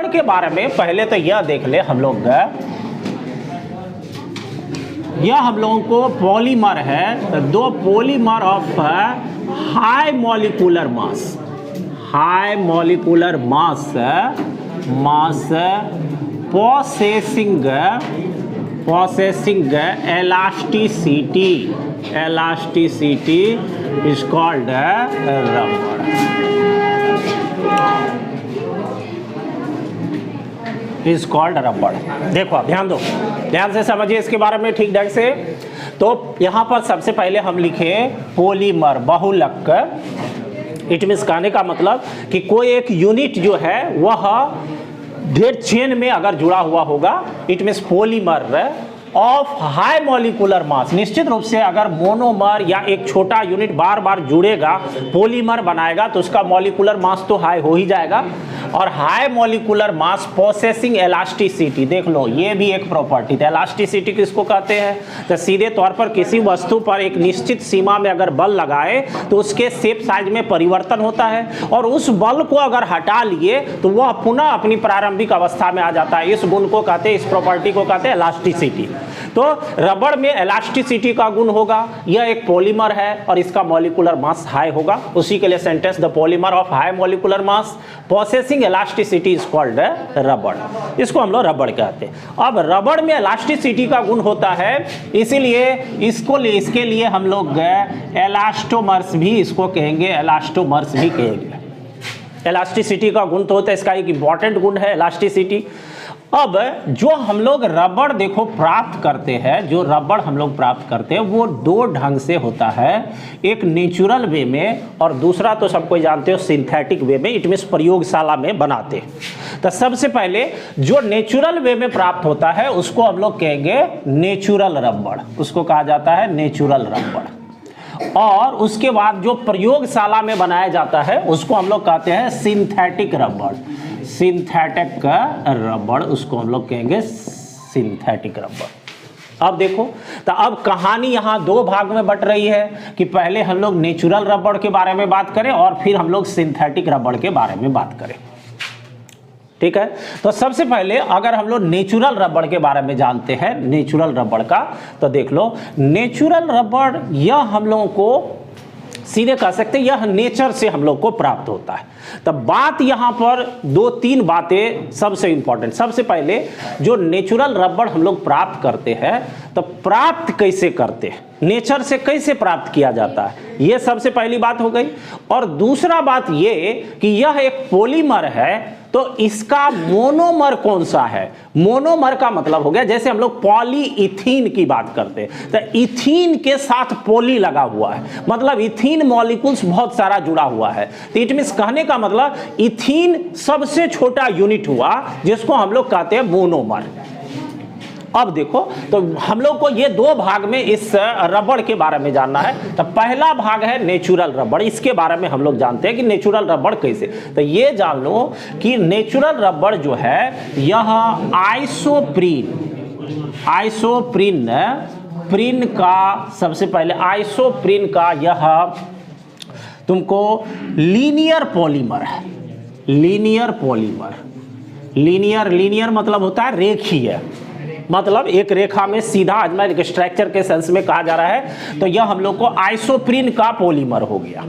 रबड़ के बारे में पहले तो यह देख ले हम लोग, यह हम लोगों को पॉलीमर है, दो polymer of high molecular mass, high molecular mass, mass possessing elasticity, elasticity is called rubber, is called rubber। देखो ध्यान दो, ध्यान से समझिए इसके बारे में ठीक ढंग से। तो यहाँ पर सबसे पहले हम लिखे पॉलीमर, बहुलक। इट मीन्स कहने का मतलब कि कोई एक यूनिट जो है वह ढेर चेन में अगर जुड़ा हुआ होगा, it means polymer of high molecular मास। निश्चित रूप से अगर मोनोमर या एक छोटा यूनिट बार बार जुड़ेगा, पॉलीमर बनाएगा, तो उसका मॉलिक्यूलर मास तो हाई हो ही जाएगा। और high molecular mass possessing elasticity, देख लो ये भी एक प्रॉपर्टी है। इलास्टिसिटी किसको कहते हैं? तो सीधे तौर पर किसी वस्तु पर एक निश्चित सीमा में अगर बल लगाए तो उसके शेप साइज में परिवर्तन होता है, और उस बल को अगर हटा लिए तो वह पुनः अपनी प्रारंभिक अवस्था में आ जाता है। इस गुण को कहते हैं, इस प्रॉपर्टी को कहते हैं इलास्टिसिटी। तो रबड़ में इलास्टिसिटी का गुण होगा, यह एक पॉलीमर है और इसका मॉलिक्यूलर मास हाई होगा। उसी के लिए sentence, the polymer of high molecular mass possessing elasticity is called rubber. इसको हम लोग रबड़ कहते हैं। अब रबड़ में इलास्टिसिटी का गुण होता है, इसीलिए इसके लिए हम लोग इलास्टोमर्स भी इसको कहेंगे, इलास्टोमर्स भी कहेंगे। इलास्टिसिटी का गुण तो होता है, इसका एक इंपॉर्टेंट गुण है इलास्टिसिटी। अब जो हम लोग रबड़ देखो प्राप्त करते हैं, जो रबड़ हम लोग प्राप्त करते हैं वो दो ढंग से होता है, एक नेचुरल वे में और दूसरा तो सबको जानते हो सिंथेटिक वे में। इट मीन्स प्रयोगशाला में बनाते हैं। तो सबसे पहले जो नेचुरल वे में प्राप्त होता है उसको हम लोग कहेंगे नेचुरल रबड़, उसको कहा जाता है नेचुरल रबड़। और उसके बाद जो प्रयोगशाला में बनाया जाता है उसको हम लोग कहते हैं सिंथेटिक रबड़, सिंथेटिक रबड़, उसको हम लोग कहेंगे सिंथेटिक रबड़। अब देखो, तो अब कहानी यहाँ दो भाग में बट रही है कि पहले हम लोग नेचुरल रबड़ के बारे में बात करें और फिर हम लोग सिंथेटिक रबड़ के बारे में बात करें। ठीक है, तो सबसे पहले अगर हम लोग नेचुरल रबड़ के बारे में जानते हैं, नेचुरल रबड़ का, तो देख लो नेचुरल रबड़ यह हम लोगों को सीधे कह सकते हैं यह नेचर से हम लोग को प्राप्त होता है। तब बात यहाँ पर दो तीन बातें सबसे इंपॉर्टेंट। सबसे पहले जो नेचुरल रबड़ हम लोग प्राप्त करते हैं तो प्राप्त कैसे करते हैं, नेचर से कैसे प्राप्त किया जाता है, ये सबसे पहली बात हो गई। और दूसरा बात ये कि यह एक पॉलीमर है, तो इसका मोनोमर कौन सा है। मोनोमर का मतलब हो गया जैसे हम लोग पॉलीइथीन की बात करते हैं तो इथीन के साथ पॉली लगा हुआ है, मतलब इथीन मॉलिक्यूल्स बहुत सारा जुड़ा हुआ है। तो इट मींस कहने का मतलब इथीन सबसे छोटा यूनिट हुआ जिसको हम लोग कहते हैं मोनोमर। अब देखो, तो हम लोग को ये दो भाग में इस रबड़ के बारे में जानना है। तो पहला भाग है नेचुरल रबड़, इसके बारे में हम लोग जानते हैं कि नेचुरल रबड़ कैसे। तो ये जान लो कि नेचुरल रबड़ जो है यह आइसोप्रीन प्रीन का, सबसे पहले आइसोप्रीन का यह तुमको लीनियर पॉलीमर है। लीनियर पॉलीमर, लीनियर मतलब होता है रेखीय, मतलब एक रेखा में सीधा अजमा एक स्ट्रक्चर के सेंस में कहा जा रहा है। तो यह हम लोग को आइसोप्रीन का पॉलीमर हो गया।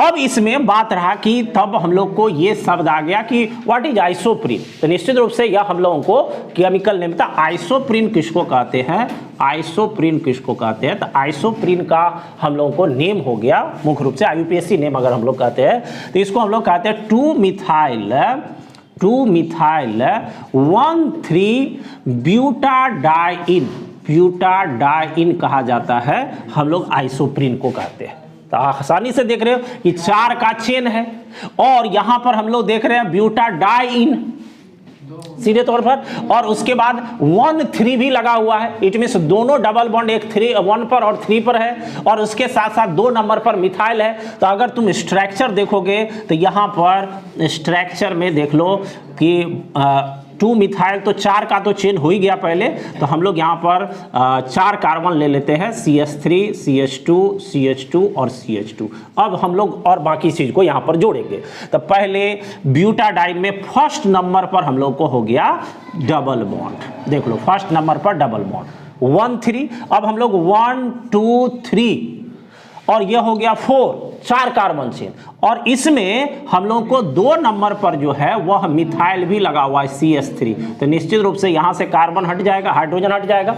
अब इसमें बात रहा कि तब हम लोग को ये शब्द आ गया कि व्हाट इज आइसोप्रीन। तो निश्चित रूप से यह हम लोगों को केमिकल नेम था। आइसोप्रीन किसको कहते हैं, आइसोप्रीन किसको कहते हैं, तो आइसोप्रीन का हम लोगों को नेम हो गया मुख्य रूप से आईयूपीएसी नेम अगर हम लोग कहते हैं तो इसको हम लोग कहते हैं 2-मिथाइल 1,3-ब्यूटाडाइन, ब्यूटाडाइन कहा जाता है, हम लोग आइसोप्रीन को कहते हैं। तो आसानी से देख रहे हो कि 4 का चेन है और यहां पर हम लोग देख रहे हैं ब्यूटाडाइन सीधे तौर पर, और उसके बाद 1,3 भी लगा हुआ है। इट मीन्स दोनों डबल बॉन्ड, एक 1 पर और 3 पर है, और उसके साथ साथ 2 नंबर पर मिथाइल है। तो अगर तुम स्ट्रक्चर देखोगे तो यहाँ पर स्ट्रक्चर में देख लो कि 2 मिथाइल, तो 4 का तो चेन हो ही गया पहले, तो हम लोग यहाँ पर 4 कार्बन ले लेते हैं, CH3, CH2, CH2 और CH2। अब हम लोग और बाकी चीज को यहाँ पर जोड़ेंगे। तो पहले ब्यूटाडाइन में फर्स्ट नंबर पर हम लोग को हो गया डबल बॉन्ड, देख लो फर्स्ट नंबर पर डबल बॉन्ड 1 3। अब हम लोग 1 2 3 और यह हो गया 4, 4 कार्बन चेन, और इसमें हम लोग को 2 नंबर पर जो है वह मिथाइल भी लगा हुआ है CH3, तो निश्चित रूप से यहां से कार्बन हट जाएगा, हाइड्रोजन हट जाएगा।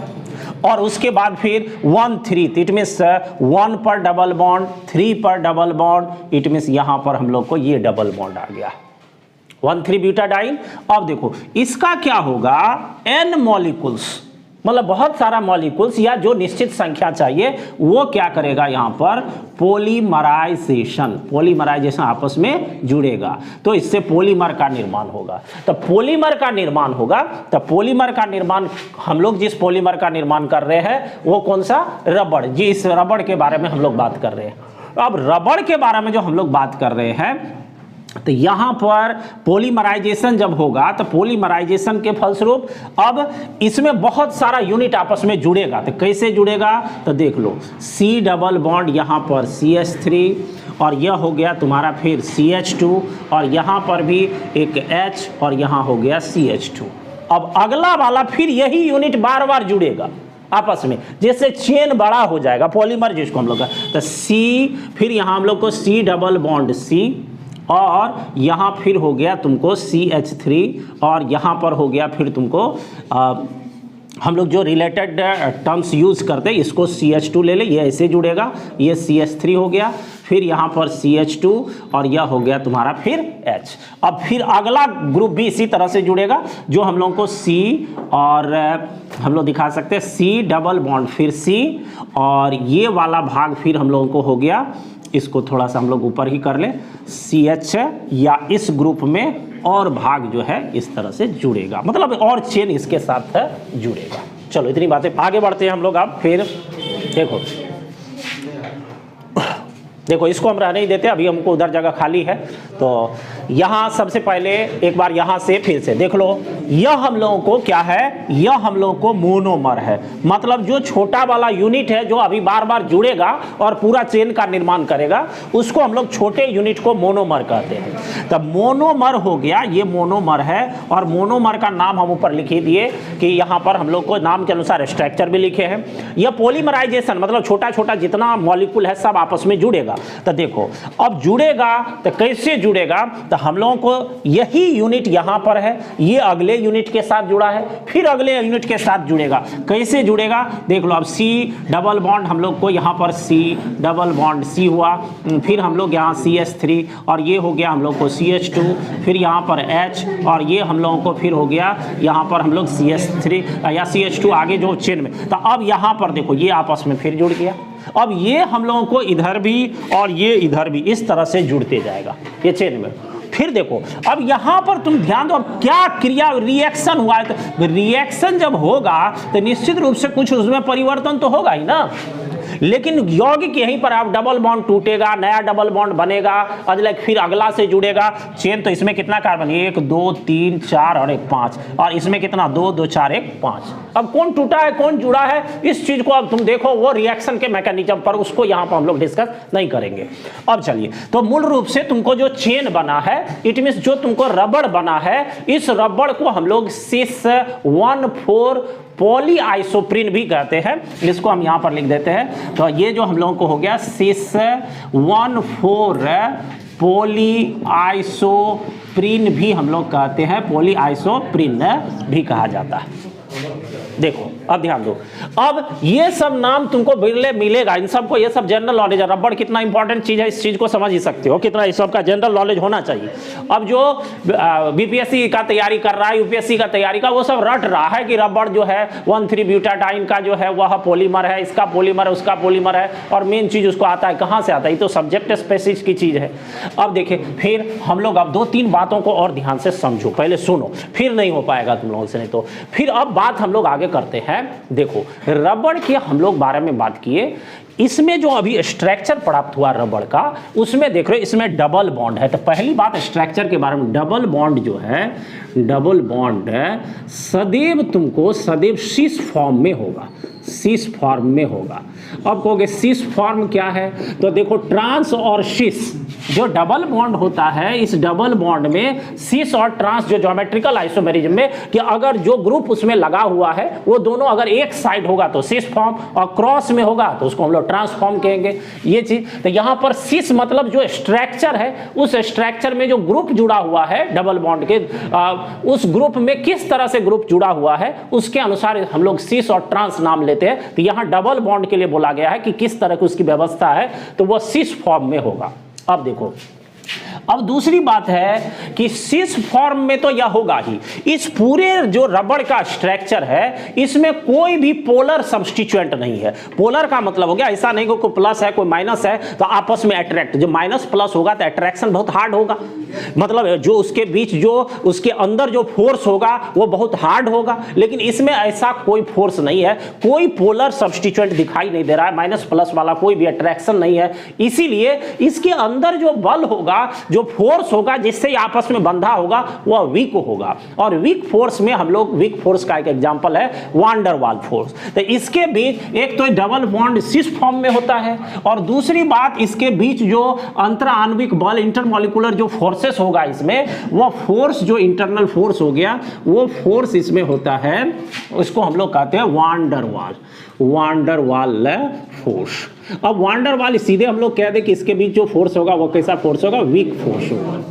और उसके बाद फिर 1 3, इट मीन्स 1 पर डबल बॉन्ड, 3 पर डबल बॉन्ड, इट मीन्स यहां पर हम लोग को ये डबल बॉन्ड आ गया 1 3 ब्यूटाडाइन। अब देखो इसका क्या होगा, N मॉलिक्यूल्स, मतलब बहुत सारा मॉलिक्यूल्स या जो निश्चित संख्या चाहिए वो क्या करेगा, यहां पर पॉलीमराइजेशन आपस में जुड़ेगा, तो इससे पॉलीमर का निर्माण होगा। तो पॉलीमर का निर्माण होगा, तो पॉलीमर का निर्माण, हम लोग जिस पॉलीमर का निर्माण कर रहे हैं वो कौन सा, रबड़, जी इस रबड़ के बारे में हम लोग बात कर रहे हैं। अब रबड़ के बारे में जो हम लोग बात कर रहे हैं, तो यहां पर पॉलीमराइजेशन जब होगा तो पॉलीमराइजेशन के फलस्वरूप अब इसमें बहुत सारा यूनिट आपस में जुड़ेगा। तो कैसे जुड़ेगा, तो देख लो C डबल बॉन्ड यहां पर CH3, और यह हो गया तुम्हारा फिर CH2, और यहां पर भी एक H, और यहां हो गया CH2। अब अगला वाला फिर यही यूनिट बार बार जुड़ेगा आपस में, जिससे चेन बड़ा हो जाएगा, पॉलीमर जिसको हम लोग का, तो C, फिर यहां हम लोग को C डबल बॉन्ड C, और यहाँ फिर हो गया तुमको CH3, और यहाँ पर हो गया फिर तुमको हम लोग जो रिलेटेड टर्म्स यूज करते हैं, इसको CH2 ले ले, ये ऐसे जुड़ेगा, ये CH3 हो गया, फिर यहाँ पर CH2, और यह हो गया तुम्हारा फिर H। अब फिर अगला ग्रुप भी इसी तरह से जुड़ेगा, जो हम लोगों को C, और हम लोग दिखा सकते हैं C डबल बॉन्ड फिर C, और ये वाला भाग फिर हम लोगों को हो गया, इसको थोड़ा सा हम लोग ऊपर ही कर ले, CH, या इस ग्रुप में और भाग जो है इस तरह से जुड़ेगा, मतलब और चेन इसके साथ जुड़ेगा। चलो इतनी बातें, आगे बढ़ते हैं हम लोग। अब फिर देखो इसको हम रहने ही देते, अभी हमको उधर जगह खाली है। तो यहाँ सबसे पहले एक बार यहाँ से फिर से देख लो, यह हम लोगों को क्या है, यह हम लोगों को मोनोमर है, मतलब जो छोटा वाला यूनिट है जो अभी बार बार जुड़ेगा और पूरा चेन का निर्माण करेगा, उसको हम लोग छोटे यूनिट को मोनोमर कहते हैं। तब मोनोमर हो गया, ये मोनोमर है, और मोनोमर का नाम हम ऊपर लिख दिए कि यहाँ पर हम लोग को नाम के अनुसार स्ट्रक्चर भी लिखे हैं। यह पॉलीमराइजेशन मतलब छोटा छोटा जितना मॉलिक्यूल है सब आपस में जुड़ेगा। तो देखो अब जुड़ेगा तो कैसे जुड़ेगा, तो हम लोगों को यही यूनिट यहाँ पर है, ये अगले यूनिट के साथ जुड़ा है, फिर अगले यूनिट के साथ जुड़ेगा। कैसे जुड़ेगा देख लो, अब C डबल बॉन्ड हम लोग को यहाँ पर C डबल बॉन्ड C हुआ, फिर हम लोग यहाँ CH3, और ये हो गया हम लोग को CH2, फिर यहाँ पर H, और ये हम लोगों को फिर हो गया यहाँ पर हम लोग CH3 या CH2 आगे जो चेन में। तो अब यहाँ पर देखो ये आपस में फिर जुड़ गया। अब ये हम लोगों को इधर भी और ये इधर भी इस तरह से जुड़ते जाएगा ये चेन में। फिर देखो अब यहां पर तुम ध्यान दो, अब क्या क्रिया रिएक्शन हुआ है, तो रिएक्शन जब होगा तो निश्चित रूप से कुछ उसमें परिवर्तन तो होगा ही ना। लेकिन यौगिक यहीं पर आप डबल बॉन्ड टूटेगा, नया डबल बॉन्ड बनेगा, अगला फिर अगला से जुड़ेगा चेन। तो इसमें कितना कार्बन, 1 2 3 4 और 1 5, और इसमें कितना 2 2 4 1 5। अब कौन टूटा है कौन जुड़ा है इस चीज को अब तुम देखो, वो रिएक्शन के मैकेनिज्म पर, उसको यहाँ पर हम लोग डिस्कस नहीं करेंगे। अब चलिए, तो मूल रूप से तुमको जो चेन बना है, इट मीन्स जो तुमको रबड़ बना है, इस रबड़ को हम लोग सिस 1,4 पॉलीआइसोप्रीन भी कहते हैं। इसको हम यहां पर लिख देते हैं। तो ये जो हम लोगों को हो गया सिस 1,4 पॉलीआइसोप्रीन भी हम लोग कहते हैं, पॉलीआइसोप्रीन भी कहा जाता है। देखो अब ध्यान दो, अब ये सब नाम तुमको मिलेगा, इन सबको, ये सब जनरल नॉलेज है। रबड़ कितना इंपॉर्टेंट चीज है इस चीज को समझ ही सकते हो, कितना इस सब का जनरल नॉलेज होना चाहिए। अब जो बीपीएससी का तैयारी कर रहा है, यूपीएससी का तैयारी का, वो सब रट रहा है कि रबड़ जो है 1,3 ब्यूटाडाइन का जो है वह पॉलीमर है, इसका पॉलीमर है, उसका पॉलीमर है, और मेन चीज उसको आता है कहां से आता है, ये तो सब्जेक्ट स्पेसिफिक की चीज है। अब देखिए फिर हम लोग अब 2-3 बातों को और ध्यान से समझो, पहले सुनो, फिर नहीं हो पाएगा तुम लोगों से, नहीं तो फिर अब बात हम लोग आगे करते हैं। देखो रबड़ के हम लोग बारे में बात किए, इसमें जो अभी स्ट्रक्चर प्राप्त हुआ रबड़ का, उसमें देख रहे हो इसमें डबल बॉन्ड है। तो पहली बात स्ट्रक्चर के बारे में, डबल बॉन्ड जो है, डबल बॉन्ड सदैव तुमको सदैव सिस फॉर्म में होगा, सिस फॉर्म में होगा। अब कहोगे सिस फॉर्म क्या है, तो देखो ट्रांस और सिस जो डबल बॉन्ड होता है, इस डबल बॉन्ड में सिस और ट्रांस जो ज्योमेट्रिकल आइसोमेरिज्म में कि अगर जो ग्रुप उसमें लगा हुआ है वो दोनों अगर एक साइड होगा तो सिस फॉर्म, और क्रॉस में होगा तो उसको हम लोग ट्रांसफॉर्म कहेंगे, ये चीज। तो यहाँ पर सिस मतलब जो स्ट्रक्चर है, उस स्ट्रक्चर में जो ग्रुप जुड़ा हुआ है डबल बॉन्ड के, उस ग्रुप में किस तरह से ग्रुप जुड़ा हुआ है उसके अनुसार हम लोग सिस और ट्रांस नाम लेते हैं। तो यहाँ डबल बॉन्ड के लिए बोला गया है कि किस तरह की उसकी व्यवस्था है, तो वह सिस फॉर्म में होगा। अब देखो, अब दूसरी बात है कि सिस फॉर्म में तो यह होगा ही। इस पूरे जो रबड़ का स्ट्रक्चर है इसमें कोई भी पोलर सब्स्टिट्यूएंट नहीं है। पोलर का मतलब हो गया ऐसा नहीं कि कोई प्लस है कोई माइनस है तो आपस में अट्रैक्ट, जो माइनस प्लस होगा तो अट्रैक्शन बहुत हार्ड होगा, मतलब जो उसके बीच जो उसके अंदर जो फोर्स होगा वो बहुत हार्ड होगा। लेकिन इसमें ऐसा कोई फोर्स नहीं है, कोई पोलर सब्स्टिट्यूएंट दिखाई नहीं दे रहा है, माइनस प्लस वाला कोई भी अट्रैक्शन नहीं है। इसीलिए इसके अंदर जो बल होगा, जो फोर्स होगा जिससे आपस में बंधा होगा, वह वीक होगा। और वीक फोर्स में हम लोग, वीक फोर्स का एक एग्जांपल है वान डर वाल फोर्स। तो इसके बीच एक तो डबल बॉन्ड सिस फॉर्म में होता है, और दूसरी बात इसके बीच जो अंतराण्विक बल, इंटरमॉलिक्यूलर जो फोर्सेस होगा इसमें, वह फोर्स जो इंटरनल फोर्स हो गया वो फोर्स इसमें होता है, उसको हम लोग कहते हैं वान डर वाल, वान डर वाल फोर्स। अब वान डर वाल सीधे हम लोग कह दें कि इसके बीच जो फोर्स होगा वो कैसा फोर्स होगा, वीक फोर्स होगा।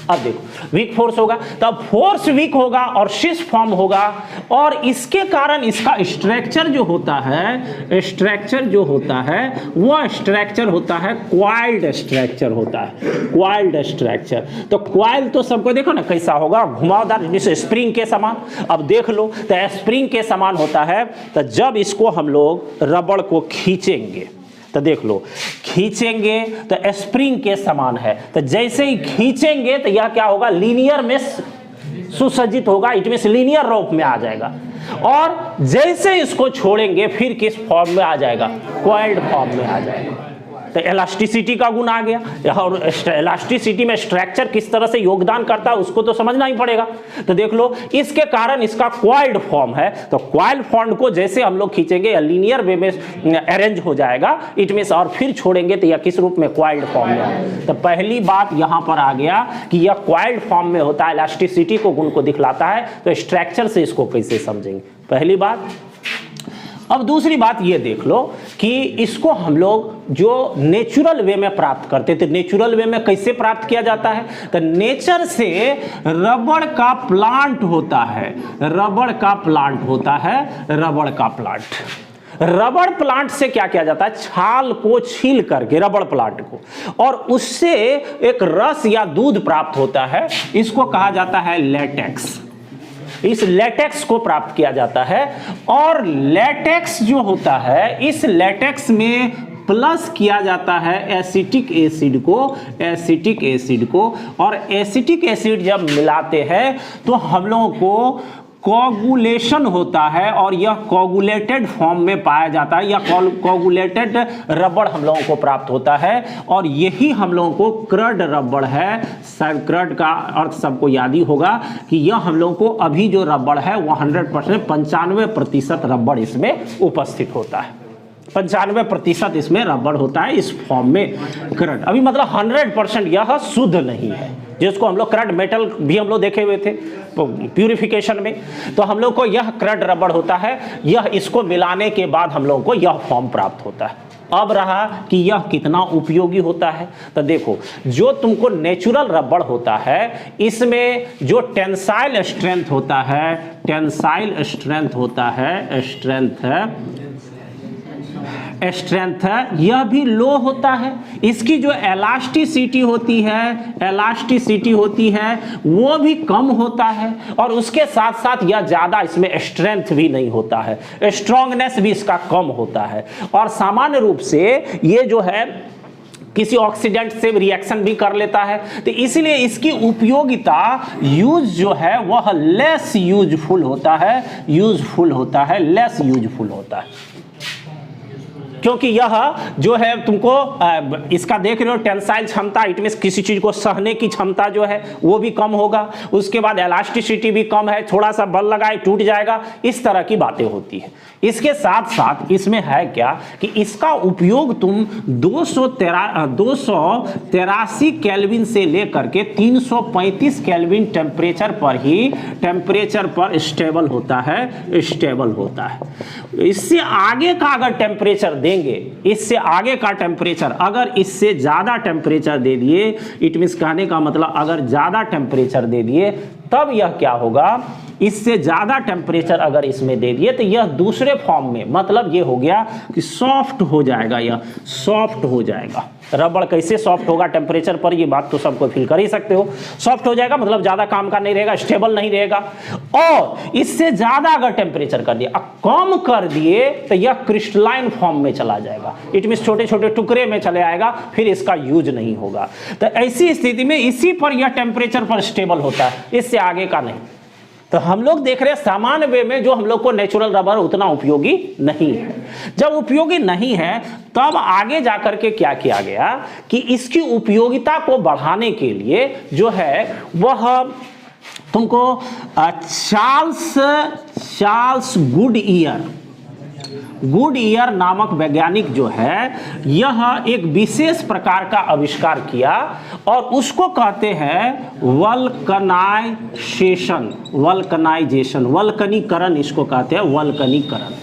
अब देखो वीक फोर्स होगा, तब फोर्स वीक होगा और सिस फॉर्म होगा, और इसके कारण इसका स्ट्रक्चर जो होता है, स्ट्रक्चर जो होता है वह स्ट्रक्चर होता है क्वाइल्ड स्ट्रक्चर होता है, क्वाइल्ड स्ट्रक्चर। तो क्वाइल तो सबको देखो ना कैसा होगा, घुमावदार, जैसे स्प्रिंग के समान। अब देख लो तो स्प्रिंग के समान होता है। तो जब इसको हम लोग रबड़ को खींचेंगे तो देख लो, खींचेंगे तो स्प्रिंग के समान है। तो जैसे ही खींचेंगे तो यह क्या होगा, लीनियर में सुसज्जित होगा, इट मींस लीनियर रूप में आ जाएगा। और जैसे इसको छोड़ेंगे फिर किस फॉर्म में आ जाएगा, कॉइल्ड फॉर्म में आ जाएगा। तो इलास्टिसिटी का गुण आ गया, और इलास्टिसिटी में स्ट्रक्चर किस तरह से योगदान करता है उसको तो समझना ही पड़ेगा। तो देख लो इसके कारण इसका क्वाइल्ड फॉर्म है। तो क्वाइल्ड फॉर्म को जैसे हम लोग खींचेंगे या लीनियर वे में अरेंज हो जाएगा, इट मींस, और फिर छोड़ेंगे तो यह किस रूप में, क्वाइल्ड फॉर्म में। तो पहली बात यहां पर आ गया कि यह क्वाइल्ड फॉर्म में होता है, इलास्टिसिटी को गुण को दिखलाता है। तो स्ट्रक्चर से इसको कैसे समझेंगे, पहली बात। अब दूसरी बात ये देख लो कि इसको हम लोग जो नेचुरल वे में प्राप्त करते थे, नेचुरल वे में कैसे प्राप्त किया जाता है, तो नेचर से रबड़ का प्लांट होता है, रबड़ का प्लांट होता है, रबड़ का प्लांट। रबड़ प्लांट से क्या किया जाता है, छाल को छील करके रबड़ प्लांट को, और उससे एक रस या दूध प्राप्त होता है, इसको कहा जाता है लेटेक्स। इस लेटेक्स को प्राप्त किया जाता है, और लेटेक्स जो होता है, इस लेटेक्स में प्लस किया जाता है एसिटिक एसिड को, एसिटिक एसिड को। और एसिटिक एसिड जब मिलाते हैं तो हम लोगों को कोगुलेशन होता है, और यह कोगुलेटेड फॉर्म में पाया जाता है, या कोगुलेटेड रबड़ हम लोगों को प्राप्त होता है। और यही हम लोगों को क्रड रबड़ है। शायद क्रड का अर्थ सबको याद ही होगा कि यह हम लोगों को अभी जो रबड़ है वह 100%, 95% रबड़ इसमें उपस्थित होता है, 95% इसमें रबड़ होता है इस फॉर्म में क्रड। अभी मतलब 100% यह शुद्ध नहीं है, जिसको हम लोग क्रड मेटल भी हम लोग देखे हुए थे प्यूरिफिकेशन में। तो हम लोग को यह क्रड रबड़ होता है, यह इसको मिलाने के बाद हम लोगों को यह फॉर्म प्राप्त होता है। अब रहा कि यह कितना उपयोगी होता है, तो देखो जो तुमको नेचुरल रबड़ होता है इसमें जो टेंसाइल स्ट्रेंथ होता है, टेंसाइल स्ट्रेंथ होता है, स्ट्रेंथ है, यह भी लो होता है। इसकी जो एलास्टिसिटी होती है, एलास्टिसिटी होती है वो भी कम होता है, और उसके साथ साथ यह ज़्यादा इसमें स्ट्रेंथ भी नहीं होता है, स्ट्रॉन्गनेस भी इसका कम होता है। और सामान्य रूप से ये जो है किसी ऑक्सीडेंट से रिएक्शन भी कर लेता है। तो इसलिए इसकी उपयोगिता यूज जो है वह लेस यूजफुल होता है, लेस यूजफुल होता है, क्योंकि यह जो है तुमको इसका देख रहे हो टेंसाइल क्षमता, इट मींस किसी चीज को सहने की क्षमता जो है वो भी कम होगा। उसके बाद इलास्टिसिटी भी कम है, थोड़ा सा बल लगाए टूट जाएगा, इस तरह की बातें होती है। इसके साथ साथ इसमें है क्या कि इसका उपयोग तुम 283 केल्विन से लेकर के 335 केल्विन टेम्परेचर पर स्टेबल होता है, इससे आगे का अगर टेम्परेचर देंगे, इससे आगे का टेम्परेचर अगर इससे ज्यादा टेम्परेचर दे दिए, इट मींस कहने का मतलब अगर ज्यादा टेम्परेचर दे दिए तब यह क्या होगा, इससे ज्यादा टेम्परेचर अगर इसमें दे दिए तो यह दूसरे फॉर्म में, मतलब ये हो गया कि सॉफ्ट हो जाएगा, यह सॉफ्ट हो जाएगा। रबड़ कैसे सॉफ्ट होगा टेम्परेचर पर, ये बात तो सबको फील कर ही सकते हो। सॉफ्ट हो जाएगा मतलब ज्यादा काम का नहीं रहेगा, स्टेबल नहीं रहेगा। और इससे ज्यादा अगर टेम्परेचर कर दिया, कम कर दिए तो यह क्रिस्टलाइन फॉर्म में चला जाएगा, इट मींस छोटे छोटे टुकड़े में चले आएगा, फिर इसका यूज नहीं होगा। तो ऐसी स्थिति में इसी पर यह टेम्परेचर पर स्टेबल होता है, इससे आगे का नहीं। तो हम लोग देख रहे हैं सामान्य वे में जो हम लोग को नेचुरल रबर उतना उपयोगी नहीं है। जब उपयोगी नहीं है तब आगे जाकर के क्या किया गया कि इसकी उपयोगिता को बढ़ाने के लिए जो है वह तुमको चार्ल्स गुडईयर नामक वैज्ञानिक जो है यह एक विशेष प्रकार का आविष्कार किया और उसको कहते हैं वल्कनीकरण, इसको कहते हैं वल्कनीकरण।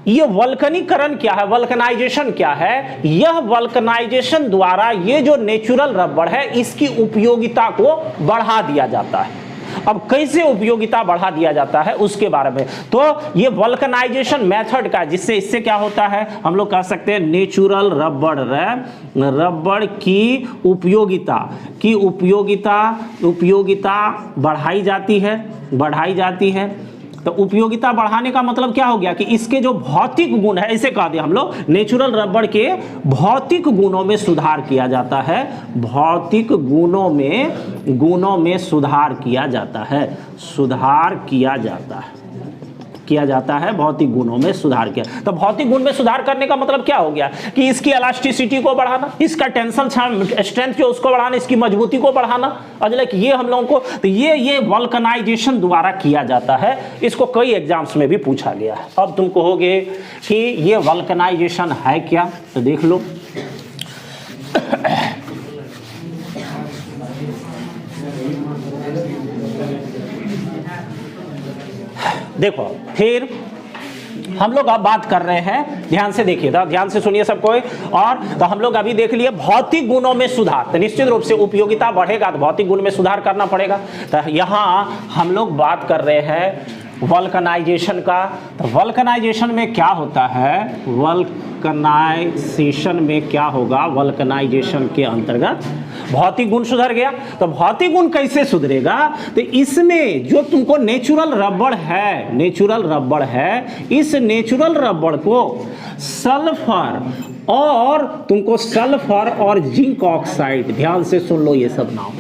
ये वल्कनीकरण क्या है, वल्कनाइजेशन क्या है? यह वल्कनाइजेशन द्वारा ये जो नेचुरल रबड़ है इसकी उपयोगिता को बढ़ा दिया जाता है। अब कैसे उपयोगिता बढ़ा दिया जाता है उसके बारे में, तो ये वल्कनाइजेशन मेथड का, जिससे इससे क्या होता है, हम लोग कह सकते हैं नेचुरल रबड़ की उपयोगिता बढ़ाई जाती है। तो उपयोगिता बढ़ाने का मतलब क्या हो गया कि इसके जो भौतिक गुण है, ऐसे कह दिया हम लोग, नेचुरल रबड़ के भौतिक गुणों में सुधार किया जाता है, भौतिक गुणों में सुधार किया जाता है, भौतिक गुणों में सुधार किया। तो भौतिक गुण में सुधार करने का मतलब क्या हो गया कि इसकी इलास्टिसिटी को बढ़ाना, इसका टेंसल स्ट्रेंथ जो उसको बढ़ाना, इसकी मजबूती को बढ़ाना। अजलक ये हम लोगों को तो ये वल्कनाइजेशन द्वारा किया जाता है। इसको कई एग्जाम्स में भी पूछा गया है। अब तुम कहोगे कि ये वल्कनाइजेशन है क्या, तो देख लो। देखो फिर हम लोग अब बात कर रहे हैं, ध्यान से देखिए, ध्यान से सुनिए सब कोई। और तो हम लोग अभी देख लिए भौतिक गुणों में सुधार, तो निश्चित रूप से उपयोगिता बढ़ेगा तो भौतिक गुण में सुधार करना पड़ेगा। तो यहाँ हम लोग बात कर रहे हैं वल्कनाइजेशन का। तो वल्कनाइजेशन में क्या होता है, वल्कनाइजेशन के अंतर्गत भौतिक गुण सुधर गया। तो भौतिक गुण कैसे सुधरेगा, तो इसमें जो तुमको नेचुरल रबड़ है, इस नेचुरल रबड़ को सल्फर और जिंक ऑक्साइड, ध्यान से सुन लो ये सब नाम,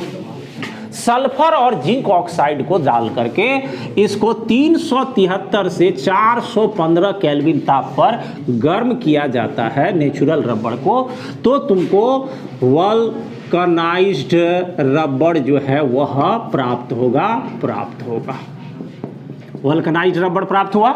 सल्फर और जिंक ऑक्साइड को डाल करके इसको 373 से 415 केल्विन ताप पर गर्म किया जाता है नेचुरल रबड़ को। तो तुमको वल्कनाइज्ड रबड़ जो है वह प्राप्त होगा। वल्कनाइज्ड रबड़ प्राप्त हुआ।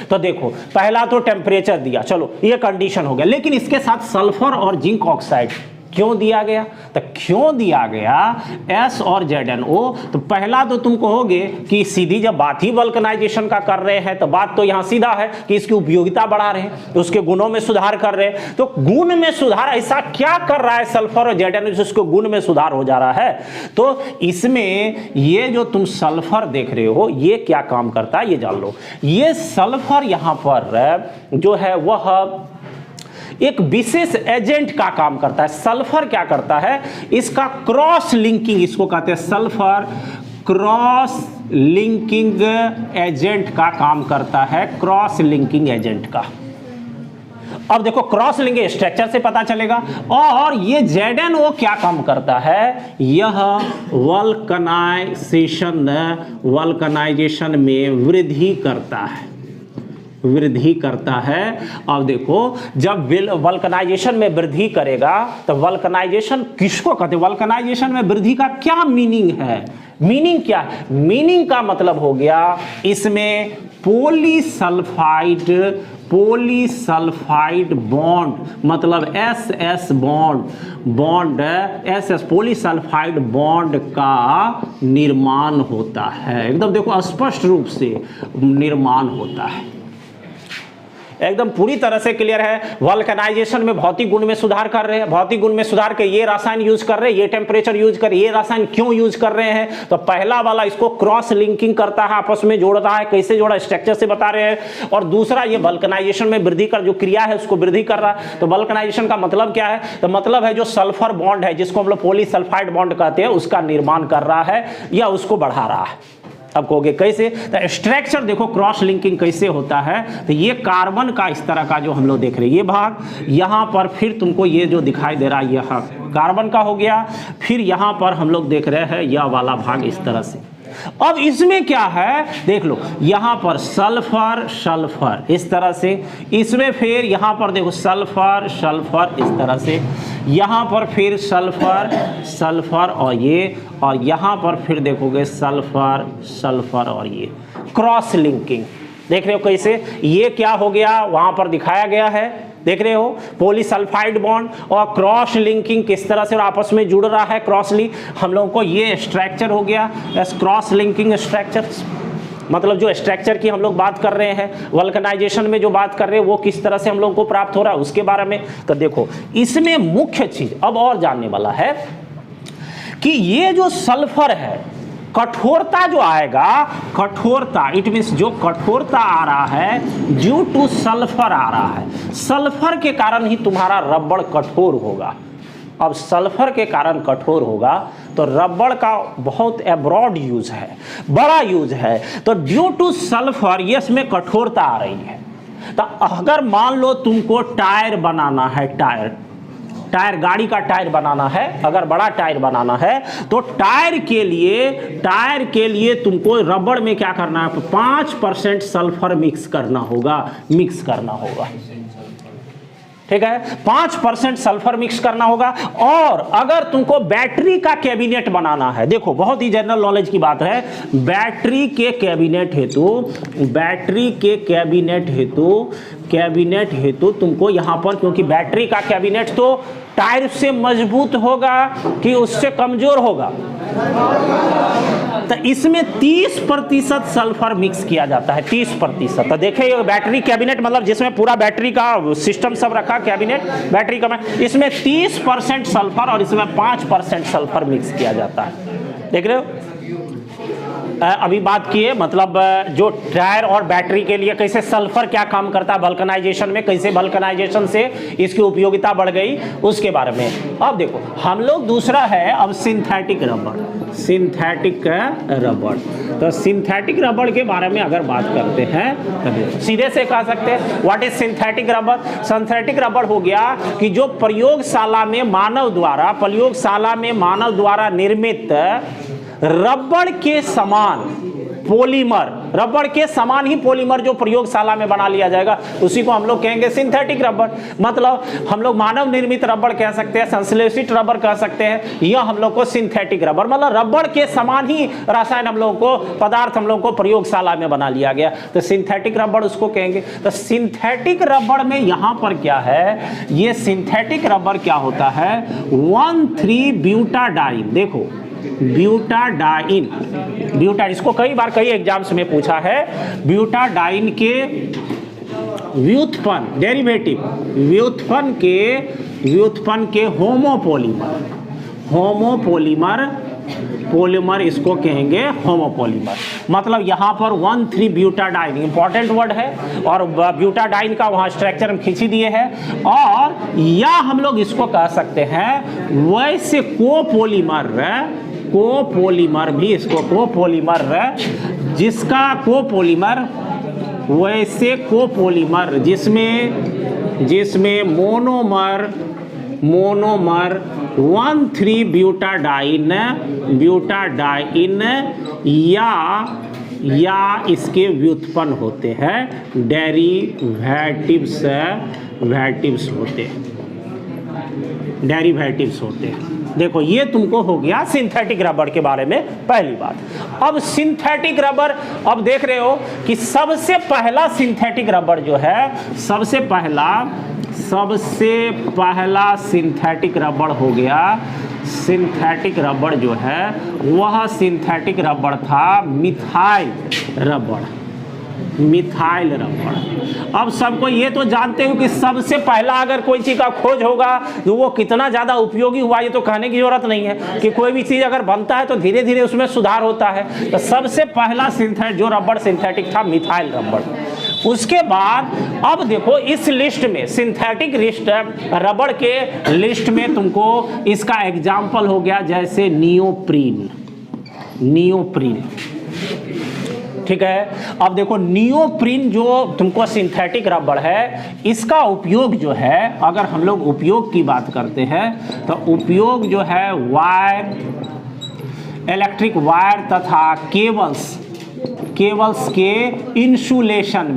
तो देखो पहला तो टेम्परेचर दिया, चलो ये कंडीशन हो गया, लेकिन इसके साथ सल्फर और जिंक ऑक्साइड क्यों दिया गया, तो क्यों दिया गया S और ZnO। तो पहला तो तुम कहोगे कि सीधी जब बात ही वल्कनाइजेशन का कर रहे हैं तो बात तो यहां सीधा है कि इसकी उपयोगिता बढ़ा रहे हैं, तो उसके गुणों में सुधार कर रहे हैं। तो गुण में सुधार ऐसा क्या कर रहा है सल्फर और ZnO जिसको गुण में सुधार हो जा रहा है, तो इसमें ये जो तुम सल्फर देख रहे हो ये क्या काम करता है ये जान लो। ये सल्फर यहां पर जो है वह एक विशेष एजेंट का काम करता है। सल्फर क्या करता है, इसका क्रॉस लिंकिंग, इसको कहते हैं सल्फर क्रॉस लिंकिंग एजेंट का काम करता है, क्रॉस लिंकिंग एजेंट का। अब देखो क्रॉस लिंकिंग स्ट्रक्चर से पता चलेगा। और ये ZnO क्या काम करता है, यह वल्कनाइजेशन में वृद्धि करता है। अब देखो जब वल्कनाइजेशन में वृद्धि करेगा तो वल्कनाइजेशन किसको कहते हैं, वल्कनाइजेशन में वृद्धि का क्या मीनिंग है, मीनिंग क्या है, मीनिंग का मतलब हो गया इसमें पॉलीसल्फाइड बॉन्ड, मतलब SS bond SS polysulphide bond का निर्माण होता है। एकदम देखो स्पष्ट रूप से निर्माण होता है, एकदम पूरी तरह से क्लियर है। वल्कनाइजेशन में भौतिक गुण में सुधार कर रहे हैं, भौतिक गुण में सुधार के ये रासायन यूज कर रहे हैं, ये टेम्परेचर यूज कर, ये रासायन क्यों यूज कर रहे हैं, तो पहला वाला इसको क्रॉस लिंकिंग करता है, आपस में जोड़ता है, कैसे जोड़ा स्ट्रक्चर से बता रहे हैं। और दूसरा ये वल्कनाइजेशन में वृद्धि कर जो क्रिया है उसको वृद्धि कर रहा है। तो वल्कनाइजेशन का मतलब क्या है, तो मतलब है जो सल्फर बॉन्ड है जिसको हम लोग पॉलीसल्फाइड बॉन्ड कहते हैं उसका निर्माण कर रहा है या उसको बढ़ा रहा है। अब कहोगे कैसे, तो स्ट्रक्चर देखो क्रॉस लिंकिंग कैसे होता है, तो ये कार्बन का इस तरह का जो हम लोग देख रहे हैं ये भाग, यहां पर फिर तुमको ये जो दिखाई दे रहा है यह कार्बन का हो गया, फिर यहां पर हम लोग देख रहे हैं यह वाला भाग इस तरह से। अब इसमें क्या है देख लो, यहां पर सल्फर इस तरह से, इसमें फिर यहां पर देखो सल्फर इस तरह से, यहां पर फिर सल्फर और यहां पर फिर देखोगे सल्फर और ये क्रॉस लिंकिंग देख रहे हो कैसे, ये क्या हो गया वहां पर दिखाया गया है, देख रहे हो पॉलीसल्फाइड बॉन्ड और क्रॉस लिंकिंग किस तरह से आपस में जुड़ रहा है, क्रॉस लिंक हम लोगों को ये स्ट्रक्चर हो गया क्रॉस लिंकिंग स्ट्रक्चर। मतलब जो स्ट्रक्चर की हम लोग बात कर रहे हैं, वल्कनाइजेशन में जो बात कर रहे हैं वो किस तरह से हम लोग को प्राप्त हो रहा है उसके बारे में। तो देखो इसमें मुख्य चीज अब और जानने वाला है कि ये जो सल्फर है कठोरता जो आएगा, कठोरता इट मीन्स जो कठोरता आ रहा है ड्यू टू सल्फर आ रहा है, सल्फर के कारण ही तुम्हारा रबड़ कठोर होगा। अब सल्फर के कारण कठोर होगा तो रबड़ का बहुत एब्रॉड यूज है, बड़ा यूज है, तो ड्यू टू सल्फर ये इसमें कठोरता आ रही है। तो अगर मान लो तुमको टायर बनाना है, टायर गाड़ी का टायर बनाना है, अगर बड़ा टायर बनाना है तो टायर के लिए तुमको रबड़ में क्या करना है, 5% सल्फर मिक्स करना होगा, ठीक है 5% सल्फर मिक्स करना होगा। और अगर तुमको बैटरी का कैबिनेट बनाना है, देखो बहुत ही जनरल नॉलेज की बात है, बैटरी के कैबिनेट हेतु तुमको यहां पर, क्योंकि बैटरी का कैबिनेट तो टायर से मजबूत होगा कि उससे कमजोर होगा, तो इसमें 30% सल्फर मिक्स किया जाता है, 30%। तो देखिए बैटरी कैबिनेट मतलब जिसमें पूरा बैटरी का सिस्टम सब रखा कैबिनेट बैटरी का, इसमें 30% सल्फर और इसमें 5% सल्फर मिक्स किया जाता है, देख रहे हो। अभी बात किए मतलब जो टायर और बैटरी के लिए कैसे सल्फर क्या काम करता है वल्कनाइजेशन में, कैसे वल्कनाइजेशन से इसकी उपयोगिता बढ़ गई उसके बारे में। अब देखो हम लोग दूसरा है अब सिंथेटिक रबड़, तो सिंथेटिक रबड़ के बारे में अगर बात करते हैं तो सीधे से कह सकते हैं व्हाट इज सिंथेटिक रबड़। सिंथेटिक रबड़ हो गया कि जो प्रयोगशाला में मानव द्वारा निर्मित रबड़ के समान पॉलीमर, रबड़ के समान ही पॉलीमर जो प्रयोगशाला में बना लिया जाएगा उसी को हम लोग कहेंगे सिंथेटिक रबड़। मतलब हम लोग मानव निर्मित रबड़ कह सकते हैं, संश्लेषित रबड़ कह सकते हैं, यह हम लोग को सिंथेटिक रबड़, मतलब रबड़ के समान ही रासायन हम लोग को पदार्थ हम लोग को प्रयोगशाला में बना लिया गया तो सिंथेटिक रबड़ उसको कहेंगे। तो सिंथेटिक रबड़ में यहां पर क्या है, ये सिंथेटिक रबड़ क्या होता है 1,3-ब्यूटाडाइन, देखो ब्यूटाडाइन, इसको कई बार कई एग्जाम्स में पूछा है। ब्यूटाडाइन के व्युत्पन्न डेरिवेटिव व्युत्पन्न के होमोपॉलीमर इसको कहेंगे होमोपॉलीमर। मतलब यहां पर 1,3-ब्यूटाडाइन इंपॉर्टेंट वर्ड है और ब्यूटाडाइन का वहां स्ट्रक्चर हम खींची दिए हैं। और या हम लोग इसको कह सकते हैं वैसे कोपोलीमर भी, इसको कोपोलीमर जिसका कोपोलीमर वैसे कोपोलीमर जिसमें जिसमें मोनोमर 1,3-ब्यूटाडाइन या इसके व्युत्पन्न होते हैं, डेरिवेटिव्स होते हैं। देखो ये तुमको हो गया सिंथेटिक रबर के बारे में पहली बात। अब सिंथेटिक रबर, अब देख रहे हो कि सबसे पहला सिंथेटिक रबर जो है, सबसे पहला सिंथेटिक रबर हो गया, सिंथेटिक रबर जो है वह सिंथेटिक रबर था मिथाइल रबर। अब सबको ये तो जानते हो कि सबसे पहला अगर कोई चीज का खोज होगा तो वो कितना ज्यादा उपयोगी हुआ, ये तो कहने की जरूरत नहीं है कि कोई भी चीज अगर बनता है तो धीरे धीरे उसमें सुधार होता है। तो सबसे पहला जो रबर सिंथेटिक था मिथाइल रबर। उसके बाद अब देखो इस लिस्ट में, सिंथेटिक लिस्ट रबर के लिस्ट में तुमको इसका एग्जाम्पल हो गया जैसे नियोप्रीन। ठीक है। अब देखो नियोप्रीन जो तुमको सिंथेटिक रबर है, इसका उपयोग जो है, अगर हम लोग उपयोग की बात करते हैं तो उपयोग जो है वायर, इलेक्ट्रिक वायर तथा केबल्स के इंसुलेशन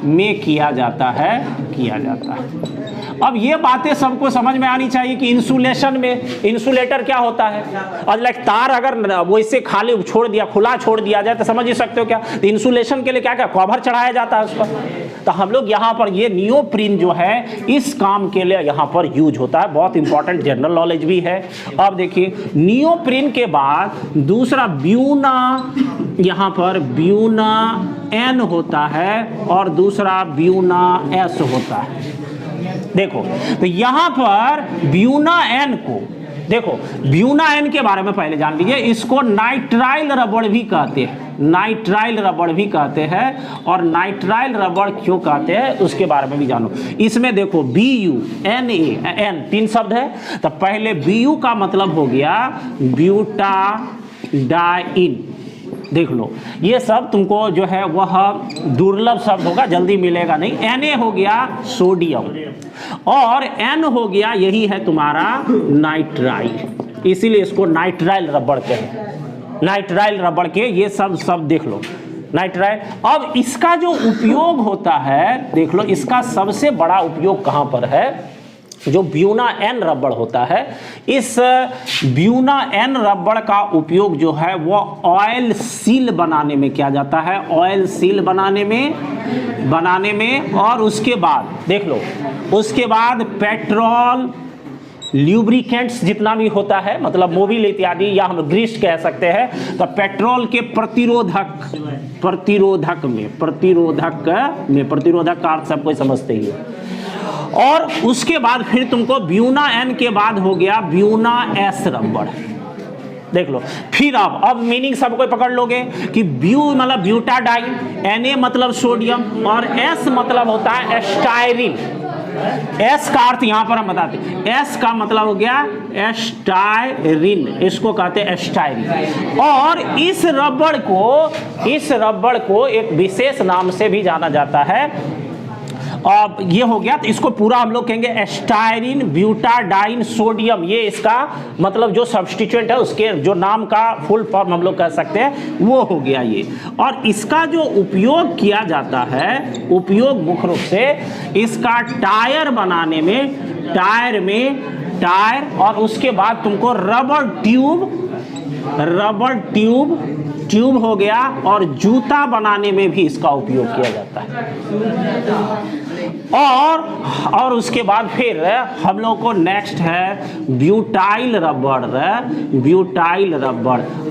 में किया जाता है। अब ये बातें सबको समझ में आनी चाहिए कि इंसुलेशन में, इंसुलेटर क्या होता है। और लाइक तार अगर वो इससे खाली छोड़ दिया, खुला छोड़ दिया जाए तो समझ ही सकते हो क्या, तो इंसुलेशन के लिए क्या क्या कवर चढ़ाया जाता है उस पर। तो हम लोग यहाँ पर ये नियोप्रीन जो है इस काम के लिए यहाँ पर यूज होता है। बहुत इंपॉर्टेंट जनरल नॉलेज भी है। अब देखिए नियोप्रीन के बाद दूसरा ब्यूना, यहाँ पर ब्यूना एन होता है और दूसरा ब्यूना एस होता है। देखो तो यहां पर ब्यूना एन को, देखो ब्यूना एन के बारे में पहले जान लीजिए। इसको नाइट्राइल रबर भी कहते हैं, और नाइट्राइल रबर क्यों कहते हैं उसके बारे में भी जानो। इसमें देखो BUNAN 3 शब्द है। तो पहले BU का मतलब हो गया ब्यूटाडाइन। देख लो ये सब तुमको जो है वह दुर्लभ शब्द होगा, जल्दी मिलेगा नहीं। Na हो गया सोडियम और N हो गया, यही है तुम्हारा नाइट्राइल, इसीलिए इसको नाइट्राइल रबर कहते हैं। नाइट्राइल रबर के ये सब देख लो नाइट्राइल। अब इसका जो उपयोग होता है, देख लो इसका सबसे बड़ा उपयोग कहाँ पर है, जो ब्यूना एन रबर होता है। इस ब्यूना एन रबर का उपयोग जो है वो ऑयल सील बनाने में किया जाता है, ऑयल सील बनाने में। और उसके बाद देख लो, उसके बाद पेट्रोल, ल्यूब्रिकेंट्स जितना भी होता है, मतलब मोबिल इत्यादि, या हम ग्रीस कह सकते हैं, तो पेट्रोल के प्रतिरोधक का अर्थ सब कोई समझते ही है। और उसके बाद फिर तुमको ब्यूना एन के बाद हो गया ब्यूना एस रबर। देख लो फिर अब मीनिंग सबको पकड़ लोगे कि ब्यू मतलब ब्यूटाडाइन, Na मतलब सोडियम और S मतलब होता है एस्टायरिन। S का अर्थ यहां पर हम बताते हैं, S का मतलब हो गया एस्टायरिन, इसको कहते हैं एस्टायरिन। और इस रबर को एक विशेष नाम से भी जाना जाता है। अब ये हो गया, तो इसको पूरा हम लोग कहेंगे एस्टायरिन ब्यूटाडाइन सोडियम। ये इसका मतलब जो सब्स्टिट्यूएंट है उसके जो नाम का फुल फॉर्म हम लोग कह सकते हैं वो हो गया ये। और इसका जो उपयोग किया जाता है, उपयोग मुख्य रूप से इसका टायर बनाने में, टायर और उसके बाद तुमको रबर ट्यूब हो गया, और जूता बनाने में भी इसका उपयोग किया जाता है। और उसके बाद फिर हम लोग को नेक्स्ट है ब्यूटाइल रबर।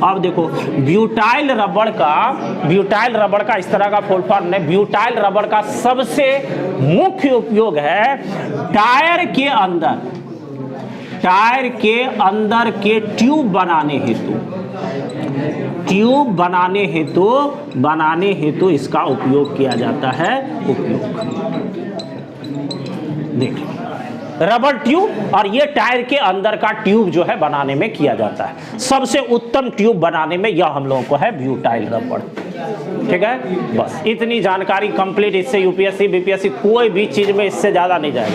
अब देखो ब्यूटाइल रबर का इस तरह का फुल फॉर्म है। ब्यूटाइल रबर का सबसे मुख्य उपयोग है टायर के के ट्यूब बनाने हेतु इसका उपयोग किया जाता है। देखिए रबर ट्यूब, और ये टायर के अंदर का ट्यूब जो है बनाने में किया जाता है। सबसे उत्तम ट्यूब बनाने में यह हम लोगों को है ब्यूटाइल रबर। ठीक है, बस इतनी जानकारी कंप्लीट, इससे यूपीएससी बीपीएससी कोई भी चीज़ में इससे ज़्यादा नहीं जाएगा।